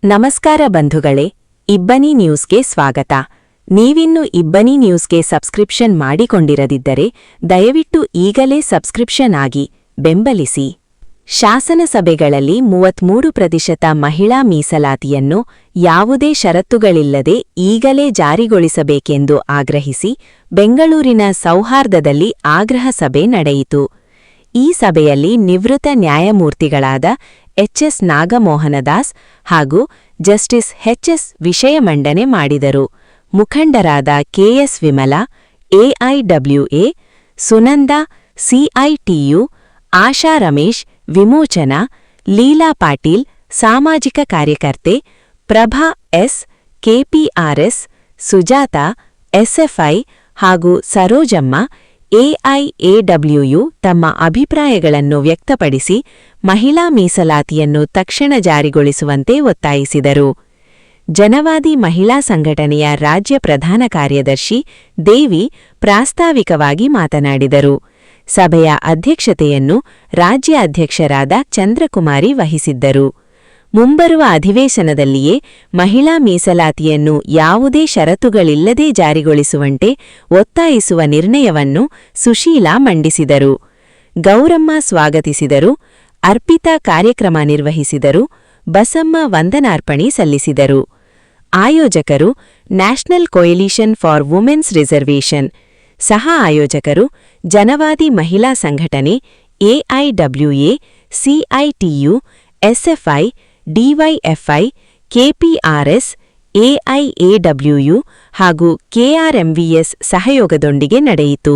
ನಮಸ್ಕಾರ ಬಂಧುಗಳೇ, ಇಬ್ಬನಿ ನ್ಯೂಸ್ಗೆ ಸ್ವಾಗತ. ನೀವಿನ್ನು ಇಬ್ಬನಿ ನ್ಯೂಸ್ಗೆ ಸಬ್ಸ್ಕ್ರಿಪ್ಷನ್ ಮಾಡಿಕೊಂಡಿರದಿದ್ದರೆ ದಯವಿಟ್ಟು ಈಗಲೇ ಸಬ್ಸ್ಕ್ರಿಪ್ಷನ್ ಆಗಿ ಬೆಂಬಲಿಸಿ. ಶಾಸನಸಭೆಗಳಲ್ಲಿ 33% ಮಹಿಳಾ ಮೀಸಲಾತಿಯನ್ನು ಯಾವುದೇ ಷರತ್ತುಗಳಿಲ್ಲದೆ ಈಗಲೇ ಜಾರಿಗೊಳಿಸಬೇಕೆಂದು ಆಗ್ರಹಿಸಿ ಬೆಂಗಳೂರಿನ ಸೌಹಾರ್ದದಲ್ಲಿ ಆಗ್ರಹ ಸಭೆ ನಡೆಯಿತು. ಈ ಸಭೆಯಲ್ಲಿ ನಿವೃತ್ತ ನ್ಯಾಯಮೂರ್ತಿಗಳಾದ ಎಚ್.ಎಸ್. ನಾಗಮೋಹನದಾಸ್ ಹಾಗೂ ಜಸ್ಟಿಸ್ ಎಚ್.ಎಸ್. ವಿಷಯ ಮಂಡನೆ ಮಾಡಿದರು. ಮುಖಂಡರಾದ KS. Vimala, AIDWA, Sunanda, CITU, Asha Ramesh, Vimochana, Leela Patil, ಸಾಮಾಜಿಕ ಕಾರ್ಯಕರ್ತೆ, Prabha S, KPRS, Sujatha, SFI ಹಾಗೂ ಸರೋಜಮ್ಮ, ಎಐಎಡಬ್ಲ್ಯೂಯು ತಮ್ಮ ಅಭಿಪ್ರಾಯಗಳನ್ನು ವ್ಯಕ್ತಪಡಿಸಿ ಮಹಿಳಾ ಮೀಸಲಾತಿಯನ್ನು ತಕ್ಷಣ ಜಾರಿಗೊಳಿಸುವಂತೆ ಒತ್ತಾಯಿಸಿದರು. ಜನವಾದಿ ಮಹಿಳಾ ಸಂಘಟನೆಯ ರಾಜ್ಯ ಪ್ರಧಾನ ಕಾರ್ಯದರ್ಶಿ ದೇವಿ ಪ್ರಾಸ್ತಾವಿಕವಾಗಿ ಮಾತನಾಡಿದರು. ಸಭೆಯ ಅಧ್ಯಕ್ಷತೆಯನ್ನು ರಾಜ್ಯ ಅಧ್ಯಕ್ಷರಾದ ಚಂದ್ರಕುಮಾರಿ ವಹಿಸಿದ್ದರು. ಮುಂಬರುವ ಅಧಿವೇಶನದಲ್ಲಿಯೇ ಮಹಿಳಾ ಮೀಸಲಾತಿಯನ್ನು ಯಾವುದೇ ಷರತ್ತುಗಳಿಲ್ಲದೆ ಜಾರಿಗೊಳಿಸುವಂತೆ ಒತ್ತಾಯಿಸುವ ನಿರ್ಣಯವನ್ನು ಸುಶೀಲಾ ಮಂಡಿಸಿದರು. ಗೌರಮ್ಮ ಸ್ವಾಗತಿಸಿದರು. ಅರ್ಪಿತಾ ಕಾರ್ಯಕ್ರಮ ನಿರ್ವಹಿಸಿದರು. ಬಸಮ್ಮ ವಂದನಾರ್ಪಣೆ ಸಲ್ಲಿಸಿದರು. ಆಯೋಜಕರು national coalition for women's reservation. ಸಹ ಆಯೋಜಕರು ಜನವಾದಿ ಮಹಿಳಾ ಸಂಘಟನೆ, ಎಐಡಬ್ಲ್ಯೂಎ, ಸಿಐಟಿಯು, ಎಸ್ಎಫ್ಐ, ಡಿವೈಎಫ್ಐ, ಕೆಪಿಆರ್ಎಸ್, ಎಐಎಡಬ್ಲ್ಯೂಯು ಹಾಗೂ ಕೆಆರ್ಎಂವಿಎಸ್ ಸಹಯೋಗದೊಂದಿಗೆ ನಡೆಯಿತು.